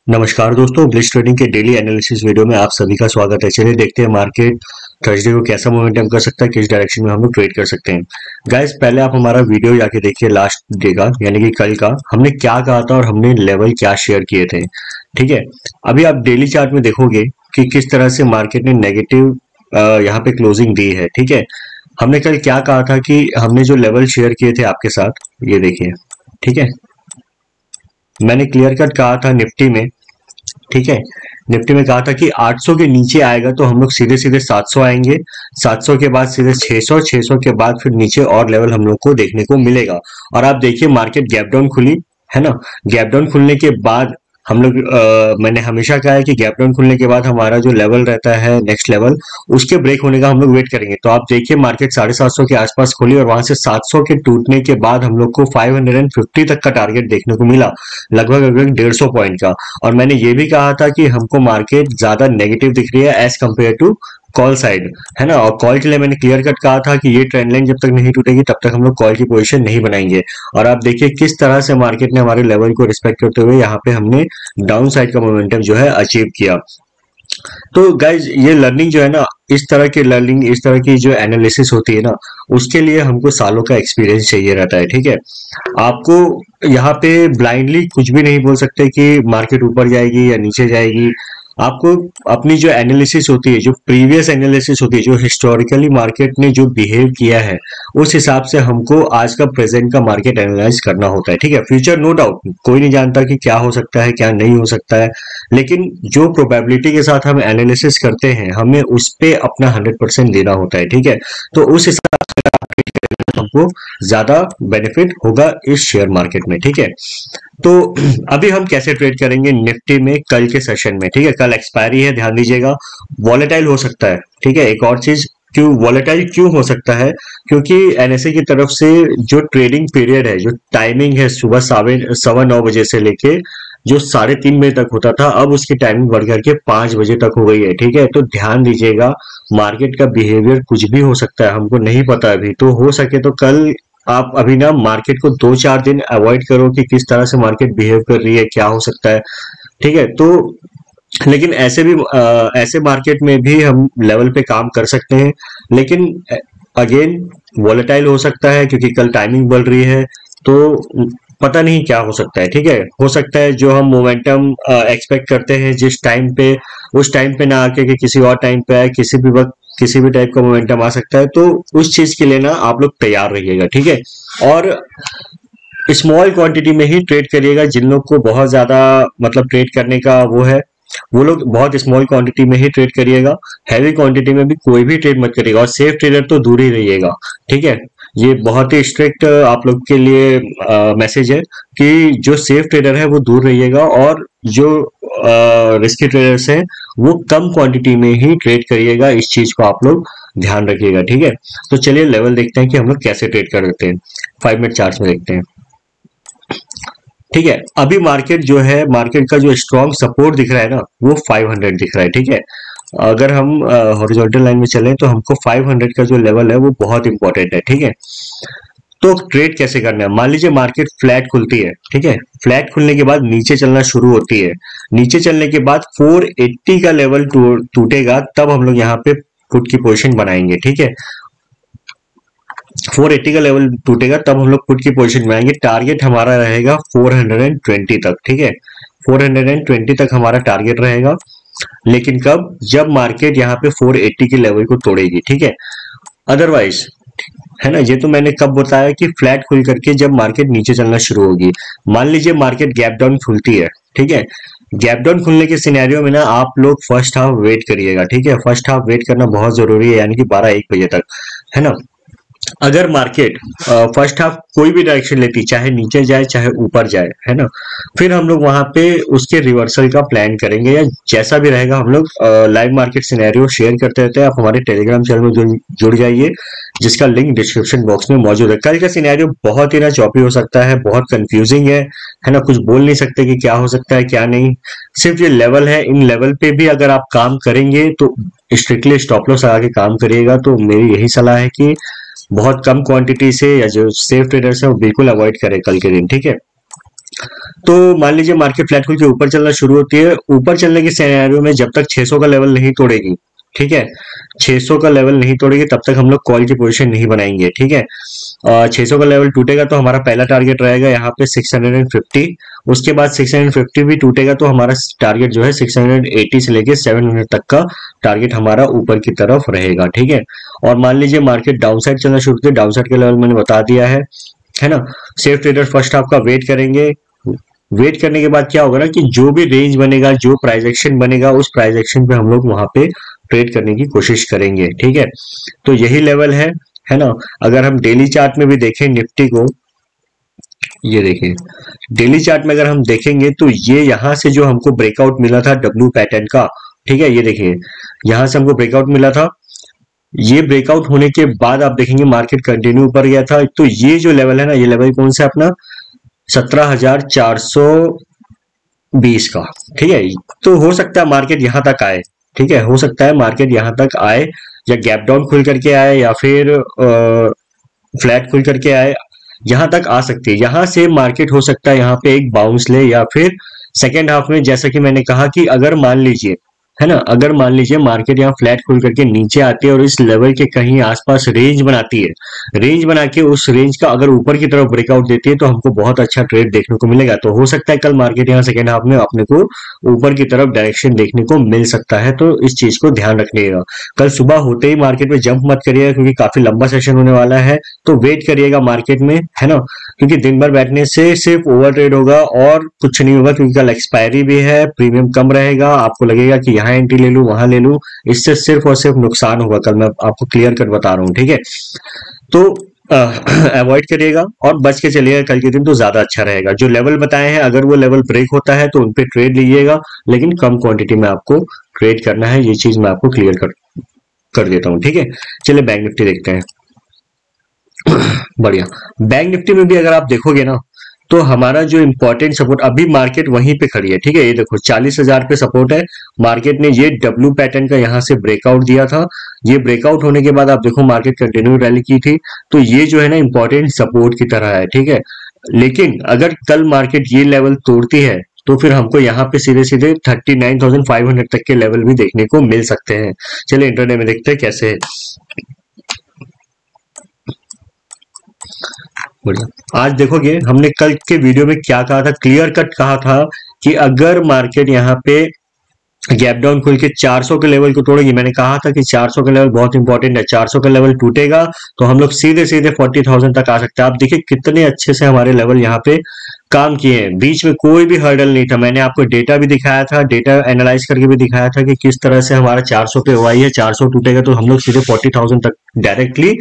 नमस्कार दोस्तों, blitz trading के डेली एनालिसिस वीडियो में आप सभी का स्वागत है। चलिए देखते हैं मार्केट थर्सडे को कैसा मोमेंटम कर सकता है, किस डायरेक्शन में हम लोग ट्रेड कर सकते हैं। गाइस, पहले आप हमारा वीडियो जाके देखिए लास्ट डे का, यानी कि कल का हमने क्या कहा था और हमने लेवल क्या शेयर किए थे। ठीक है, अभी आप डेली चार्ट में देखोगे कि किस तरह से मार्केट ने नेगेटिव यहाँ पे क्लोजिंग दी है। ठीक है, हमने कल क्या कहा था कि हमने जो लेवल शेयर किए थे आपके साथ, ये देखिए। ठीक है, मैंने क्लियर कट कहा था निफ्टी में। ठीक है, निफ्टी में कहा था कि 800 के नीचे आएगा तो हम लोग सीधे सीधे 700 आएंगे, 700 के बाद सीधे 600, 600 के बाद फिर नीचे और लेवल हम लोग को देखने को मिलेगा। और आप देखिए मार्केट गैप डाउन खुली है ना। गैप डाउन खुलने के बाद हम लोग मैंने हमेशा कहा है कि गैप डाउन खुलने के बाद हमारा जो लेवल रहता है नेक्स्ट लेवल, उसके ब्रेक होने का हम लोग वेट करेंगे। तो आप देखिए मार्केट 750 के आसपास खुली और वहां से 700 के टूटने के बाद हम लोग को 550 तक का टारगेट देखने को मिला, लगभग लगभग 150 पॉइंट का। और मैंने ये भी कहा था कि हमको मार्केट ज्यादा नेगेटिव दिख रही है as compare to call side, है ना। और कॉल के लिए मैंने क्लियर कट कहा था कि ये ट्रेंड लाइन जब तक नहीं टूटेगी तब तक हम लोग कॉल की पोजीशन नहीं बनाएंगे। और आप देखिए किस तरह से मार्केट ने हमारे लेवल को रिस्पेक्ट करते हुए यहाँ पे हमने डाउन साइड का मोमेंटम जो है अचीव किया। तो गाइज, ये लर्निंग जो है ना, इस तरह की लर्निंग, इस तरह की जो एनालिसिस होती है ना, उसके लिए हमको सालों का एक्सपीरियंस चाहिए रहता है। ठीक है, आपको यहाँ पे ब्लाइंडली कुछ भी नहीं बोल सकते कि मार्केट ऊपर जाएगी या नीचे जाएगी। आपको अपनी जो एनालिसिस होती है, जो प्रीवियस एनालिसिस होती है, जो हिस्टोरिकली मार्केट ने जो बिहेव किया है, उस हिसाब से हमको आज का प्रेजेंट का मार्केट एनालाइज करना होता है। ठीक है, फ्यूचर नो डाउट कोई नहीं जानता कि क्या हो सकता है क्या नहीं हो सकता है, लेकिन जो प्रोबेबिलिटी के साथ हम एनालिसिस करते हैं हमें उस पे अपना 100% देना होता है। ठीक है, तो उस हिसाब से हमको ज्यादा बेनिफिट होगा इस शेयर मार्केट में। ठीक है, तो अभी हम कैसे ट्रेड करेंगे निफ्टी में कल के सेशन में। ठीक है, कल एक्सपायरी है, ध्यान दीजिएगा। वॉलेटाइल हो सकता है। ठीक है, एक और चीज, क्यों वॉलेटाइल क्यों हो सकता है, क्योंकि एनएसए की तरफ से जो ट्रेडिंग पीरियड है, जो टाइमिंग है सुबह 9:15 बजे से लेके जो 3:30 बजे तक होता था, अब उसकी टाइमिंग बढ़ करके 5 बजे तक हो गई है। ठीक है, तो ध्यान दीजिएगा मार्केट का बिहेवियर कुछ भी हो सकता है, हमको नहीं पता अभी। तो हो सके तो कल आप अभी ना मार्केट को 2-4 दिन अवॉइड करो कि किस तरह से मार्केट बिहेव कर रही है, क्या हो सकता है। ठीक है, तो लेकिन ऐसे भी ऐसे मार्केट में भी हम लेवल पे काम कर सकते हैं, लेकिन अगेन वॉलेटाइल हो सकता है क्योंकि कल टाइमिंग बढ़ रही है, तो पता नहीं क्या हो सकता है। ठीक है, हो सकता है जो हम मोमेंटम एक्सपेक्ट करते हैं जिस टाइम पे, उस टाइम पे ना आके कि किसी और टाइम पे आए, किसी भी वक्त किसी भी टाइप का मोमेंटम आ सकता है। तो उस चीज के लिए ना आप लोग तैयार रहिएगा। ठीक है, और स्मॉल क्वांटिटी में ही ट्रेड करिएगा। जिन लोग को बहुत ज्यादा मतलब ट्रेड करने का वो है, वो लोग बहुत स्मॉल क्वांटिटी में ही ट्रेड करिएगा। हैवी क्वांटिटी में भी कोई भी ट्रेड मत करिएगा, और सेफ ट्रेडर तो दूर ही रहिएगा। ठीक है, ये बहुत ही स्ट्रिक्ट आप लोग के लिए मैसेज है कि जो सेफ ट्रेडर है वो दूर रहिएगा, और जो रिस्की ट्रेडर्स हैं वो कम क्वांटिटी में ही ट्रेड करिएगा। इस चीज को आप लोग ध्यान रखिएगा। ठीक है, तो चलिए लेवल देखते हैं कि हम लोग कैसे ट्रेड करते हैं। 5 मिनट चार्ट में देखते हैं। ठीक है, अभी मार्केट जो है, मार्केट का जो स्ट्रॉन्ग सपोर्ट दिख रहा है ना, वो 500 दिख रहा है। ठीक है, अगर हम हॉरिजॉन्टल लाइन में चलें तो हमको 500 का जो लेवल है वो बहुत इंपॉर्टेंट है। ठीक है, तो ट्रेड कैसे करना है, मान लीजिए मार्केट फ्लैट खुलती है। ठीक है, फ्लैट खुलने के बाद नीचे चलना शुरू होती है, नीचे चलने के बाद 480 का लेवल टूटेगा, तब हम लोग यहाँ पे पुट की पोजीशन बनाएंगे। ठीक है, 480 का लेवल टूटेगा तब हम लोग पुट की पोजीशन बनाएंगे। टारगेट हमारा रहेगा 420 तक। ठीक है, 420 तक हमारा टारगेट रहेगा, लेकिन कब, जब मार्केट यहाँ पे 480 के लेवल को तोड़ेगी। ठीक है, अदरवाइज, है ना, ये तो मैंने कब बताया कि फ्लैट खुल करके जब मार्केट नीचे चलना शुरू होगी। मान लीजिए मार्केट गैप डाउन खुलती है। ठीक है, गैप डाउन खुलने के सिनेरियो में ना आप लोग फर्स्ट हाफ वेट करिएगा। ठीक है, फर्स्ट हाफ वेट करना बहुत जरूरी है, यानी कि 12-1 बजे तक, है ना। अगर मार्केट फर्स्ट हाफ कोई भी डायरेक्शन लेती, चाहे नीचे जाए चाहे ऊपर जाए, है ना, फिर हम लोग वहां पे उसके रिवर्सल का प्लान करेंगे, या जैसा भी रहेगा। हम लोग लाइव मार्केट सिनेरियो शेयर करते रहते हैं। आप हमारे टेलीग्राम चैनल में जुड़ जाइए, जिसका लिंक डिस्क्रिप्शन बॉक्स में मौजूद है। कल का सिनेरियो बहुत ही ना चॉपी हो सकता है, बहुत कंफ्यूजिंग है ना, कुछ बोल नहीं सकते कि क्या हो सकता है क्या नहीं। सिर्फ ये लेवल है, इन लेवल पे भी अगर आप काम करेंगे तो स्ट्रिक्टली स्टॉप लॉस लगा के काम करिएगा। तो मेरी यही सलाह है कि बहुत कम क्वांटिटी से, या जो सेफ ट्रेडर्स है वो बिल्कुल अवॉइड करें कल के दिन। ठीक है, तो मान लीजिए मार्केट फ्लैट खुल के ऊपर चलना शुरू होती है, ऊपर चलने के सिनेरियो में जब तक 600 का लेवल नहीं तोड़ेगी, ठीक है, 600 का लेवल नहीं तोड़ेगी तब तक हम लोग कॉल की पोजीशन नहीं बनाएंगे, ठीक है। 600 का लेवल टूटेगा तो हमारा पहला टारगेट रहेगा यहाँ पे 650, उसके बाद 650 भी टूटेगा तो हमारा टारगेट जो है 680 से लेके 700 तक का टारगेट हमारा ऊपर की तरफ रहेगा, ठीक है। और मान लीजिए मार्केट डाउन साइड चलना शुरू होती है, डाउन साइड का लेवल मैंने बता दिया है ना। सेफ ट्रेडर फर्स्ट आपका वेट करेंगे, वेट करने के बाद क्या होगा ना कि जो भी रेंज बनेगा, जो प्राइस एक्शन बनेगा, उस प्राइस एक्शन पे हम लोग वहां पे ट्रेड करने की कोशिश करेंगे, ठीक है। तो यही लेवल है ना। अगर हम डेली चार्ट में भी देखें निफ्टी को, ये देखिए डेली चार्ट में अगर हम देखेंगे तो ये यहां से जो हमको ब्रेकआउट मिला था डब्ल्यू पैटर्न का, ठीक है, ये देखिए यहां से हमको ब्रेकआउट मिला था। ये ब्रेकआउट होने के बाद आप देखेंगे मार्केट कंटिन्यू ऊपर गया था। तो ये जो लेवल है ना, ये लेवल कौन सा अपना 17,420 का, ठीक है। तो हो सकता है मार्केट यहां तक आए, ठीक है, हो सकता है मार्केट यहां तक आए, या गैप डाउन खुल करके आए, या फिर फ्लैट खुल करके आए, यहां तक आ सकती है। यहां से मार्केट हो सकता है यहाँ पे एक बाउंस ले, या फिर सेकेंड हाफ में जैसा कि मैंने कहा कि अगर मान लीजिए, है ना, अगर मान लीजिए मार्केट यहाँ फ्लैट खुल करके नीचे आती है और इस लेवल के कहीं आसपास रेंज बनाती है, रेंज बना के उस रेंज का अगर ऊपर की तरफ ब्रेकआउट देती है तो हमको बहुत अच्छा ट्रेड देखने को मिलेगा। तो हो सकता है कल मार्केट यहाँ सेकेंड हाफ में अपने को ऊपर की तरफ डायरेक्शन देखने को मिल सकता है। तो इस चीज को ध्यान रखिएगा। कल सुबह होते ही मार्केट में जंप मत करिएगा, क्योंकि काफी लंबा सेशन होने वाला है। तो वेट करिएगा मार्केट में, है ना, क्योंकि दिन भर बैठने से सिर्फ ओवर ट्रेड होगा और कुछ नहीं होगा, क्योंकि कल एक्सपायरी भी है, प्रीमियम कम रहेगा, आपको लगेगा कि यहाँ एंट्री ले लूं वहां ले लूं, इससे सिर्फ और सिर्फ नुकसान होगा। कल मैं आपको क्लियर कट बता रहा हूँ, ठीक है। तो अवॉइड करिएगा और बच के चलिएगा, कल के दिन तो ज्यादा अच्छा रहेगा। जो लेवल बताए हैं अगर वो लेवल ब्रेक होता है तो उनपे ट्रेड लीजिएगा, लेकिन कम क्वांटिटी में आपको ट्रेड करना है, ये चीज मैं आपको क्लियर कर देता हूँ, ठीक है। चलिए बैंक निफ्टी देखते हैं। बढ़िया, बैंक निफ्टी में भी अगर आप देखोगे ना तो हमारा जो इंपॉर्टेंट सपोर्ट, अभी मार्केट वहीं पे खड़ी है, ठीक है। ये देखो 40,000 पे सपोर्ट है। मार्केट ने ये डब्ल्यू पैटर्न का यहाँ से ब्रेकआउट दिया था। ये ब्रेकआउट होने के बाद आप देखो मार्केट कंटिन्यू रैली की थी। तो ये जो है ना इंपॉर्टेंट सपोर्ट की तरह है, ठीक है। लेकिन अगर कल मार्केट ये लेवल तोड़ती है तो फिर हमको यहाँ पे सीधे सीधे 39,500 तक के लेवल भी देखने को मिल सकते हैं। चलिए इंटरडे में देखते हैं कैसे है। बढ़िया, आज देखोगे हमने कल के वीडियो में क्या कहा था, क्लियर कट कहा था कि अगर मार्केट यहाँ पे गैप डाउन खुल के 400 के लेवल को तोड़ेगी, मैंने कहा था कि 400 का लेवल बहुत इंपॉर्टेंट है। 400 का लेवल टूटेगा तो हम लोग सीधे सीधे 40,000 तक आ सकते हैं। आप देखिए कितने अच्छे से हमारे लेवल यहाँ पे काम किए हैं, बीच में कोई भी हर्डल नहीं था। मैंने आपको डेटा भी दिखाया था, डेटा एनालाइज करके भी दिखाया था कि किस तरह से हमारा 400 पे हुआ है। 400 टूटेगा तो हम लोग सीधे 40,000 तक डायरेक्टली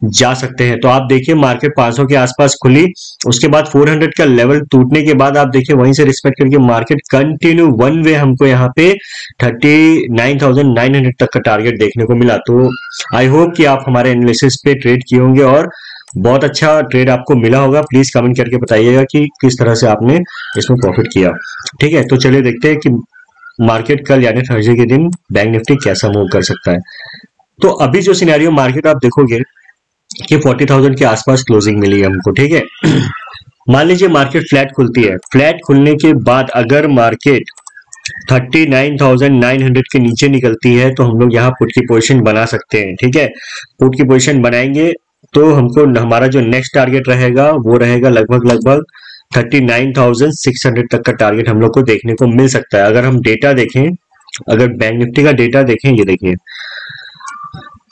जा सकते हैं। तो आप देखिए मार्केट 500 के आसपास खुली, उसके बाद 400 का लेवल टूटने के बाद आप देखिए वहीं से रिस्पेक्ट करके मार्केट कंटिन्यू वन वे हमको यहाँ पे 39,900 तक का टारगेट देखने को मिला। तो आई होप कि आप हमारे एनालिसिस पे ट्रेड किए होंगे और बहुत अच्छा ट्रेड आपको मिला होगा। प्लीज कमेंट करके बताइएगा कि किस तरह से आपने इसमें प्रॉफिट किया, ठीक है। तो चलिए देखते हैं कि मार्केट कल यानी थर्सडे के दिन बैंक निफ्टी कैसा मूव कर सकता है। तो अभी जो सिनेरियो मार्केट आप देखोगे कि 40,000 के आसपास क्लोजिंग मिली है हमको, ठीक है। मान लीजिए मार्केट फ्लैट खुलती है, फ्लैट खुलने के बाद अगर मार्केट 39,900 के नीचे निकलती है तो हम लोग यहाँ पुट की पोजीशन बना सकते हैं, ठीक है। पुट की पोजीशन बनाएंगे तो हमको हमारा जो नेक्स्ट टारगेट रहेगा वो रहेगा लगभग 39,600 तक का टारगेट हम लोग को देखने को मिल सकता है। अगर हम डेटा देखें, अगर बैंक निफ्टी का डेटा देखें, ये देखिए,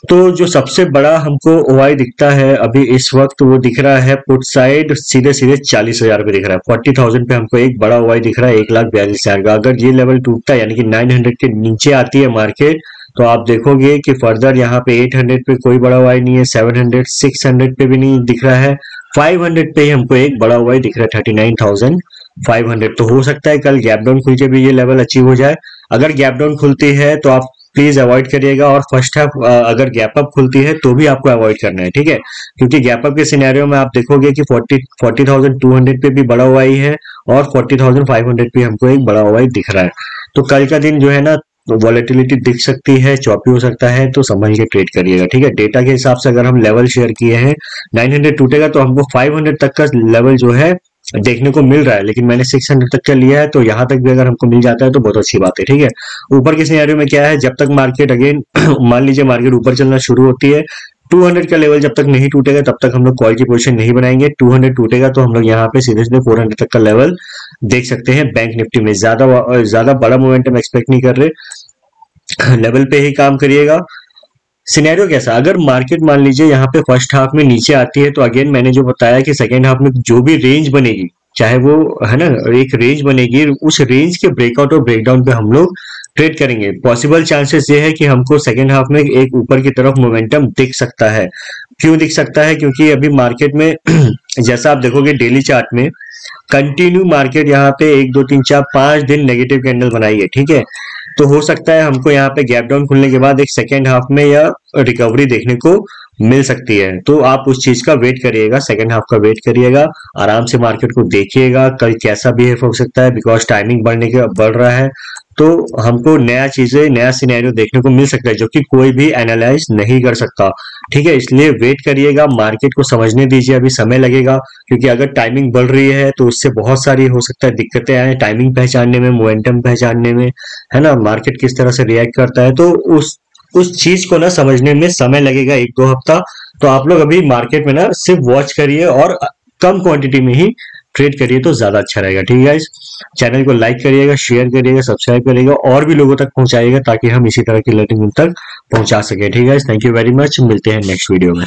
तो जो सबसे बड़ा हमको ओआई दिखता है अभी इस वक्त वो दिख रहा है पुट साइड सीधे सीधे 40,000 पे दिख रहा है। 40,000 पे हमको एक बड़ा ओआई दिख रहा है 1,42,000 का। अगर ये लेवल टूटता है यानी कि 900 के नीचे आती है मार्केट तो आप देखोगे कि फर्दर यहाँ पे 800 पे कोई बड़ा ओआई नहीं है, 700 600 पे भी नहीं दिख रहा है, 500 पे ही हमको एक बड़ा ओआई दिख रहा है 39,500। तो हो सकता है कल गैप डाउन खुल के भी ये लेवल अचीव हो जाए। अगर गैप डाउन खुलती है तो आप प्लीज अवॉइड करिएगा, और फर्स्ट हाफ अगर गैप अप खुलती है तो भी आपको अवॉइड करना है, ठीक है। क्योंकि गैप अप के सिनेरियो में आप देखोगे कि 40,200 पे भी बड़ा ओआई है और 40,500 पे हमको एक बड़ा ओआई दिख रहा है। तो कल का दिन जो है ना वॉलेटिलिटी दिख सकती है, चॉपी हो सकता है, तो समझ के ट्रेड करिएगा, ठीक है। डेटा के हिसाब से अगर हम लेवल शेयर किए हैं 900 टूटेगा तो हमको 500 तक का लेवल जो है देखने को मिल रहा है, लेकिन मैंने 600 तक का लिया है, तो यहाँ तक भी अगर हमको मिल जाता है तो बहुत अच्छी बात है। ठीक है, ऊपर के सिनेरियो में क्या है, जब तक मार्केट अगेन मान लीजिए मार्केट ऊपर चलना शुरू होती है, 200 का लेवल जब तक नहीं टूटेगा तब तक हम लोग कॉल की पोजीशन नहीं बनाएंगे। 200 टूटेगा तो हम लोग यहाँ पे सीधे सीधे 400 तक का लेवल देख सकते हैं। बैंक निफ्टी में ज्यादा बड़ा मोमेंटम एक्सपेक्ट नहीं कर रहे, लेवल पे ही काम करिएगा। सिनेरियो कैसा, अगर मार्केट मान लीजिए यहाँ पे फर्स्ट हाफ में नीचे आती है, तो अगेन मैंने जो बताया कि सेकेंड हाफ में जो भी रेंज बनेगी, चाहे वो है ना एक रेंज बनेगी, उस रेंज के ब्रेकआउट और ब्रेकडाउन पे हम लोग ट्रेड करेंगे। पॉसिबल चांसेस ये है कि हमको सेकेंड हाफ में एक ऊपर की तरफ मोमेंटम दिख सकता है। क्यों दिख सकता है, क्योंकि अभी मार्केट में जैसा आप देखोगे डेली चार्ट में कंटिन्यू मार्केट यहाँ पे 1 2 3 4 5 दिन नेगेटिव कैंडल बनाई है। ठीक है, तो हो सकता है हमको यहाँ पे गैप डाउन खुलने के बाद एक सेकेंड हाफ में या रिकवरी देखने को मिल सकती है। तो आप उस चीज का वेट करिएगा, सेकेंड हाफ का वेट करिएगा, आराम से मार्केट को देखिएगा कल कैसा बिहेव हो सकता है, बिकॉज टाइमिंग बढ़ रहा है, तो हमको नया सिनेरियो देखने को मिल सकता है जो कि कोई भी एनालाइज नहीं कर सकता। ठीक है, इसलिए वेट करिएगा, मार्केट को समझने दीजिए, अभी समय लगेगा, क्योंकि अगर टाइमिंग बढ़ रही है तो उससे बहुत सारी हो सकता है दिक्कतें आए टाइमिंग पहचानने में, मोमेंटम पहचानने में, है ना, मार्केट किस तरह से रिएक्ट करता है, तो उस चीज को ना समझने में समय लगेगा 1 2 हफ्ता। तो आप लोग अभी मार्केट में ना सिर्फ वॉच करिए और कम क्वांटिटी में ही ट्रेड करिए तो ज्यादा अच्छा रहेगा। ठीक है गाइस, चैनल को लाइक करिएगा, शेयर करिएगा, सब्सक्राइब करिएगा और भी लोगों तक पहुंचाइएगा ताकि हम इसी तरह की लर्निंग उन तक पहुंचा सके। ठीक है guys, thank you very much, मिलते हैं नेक्स्ट वीडियो में।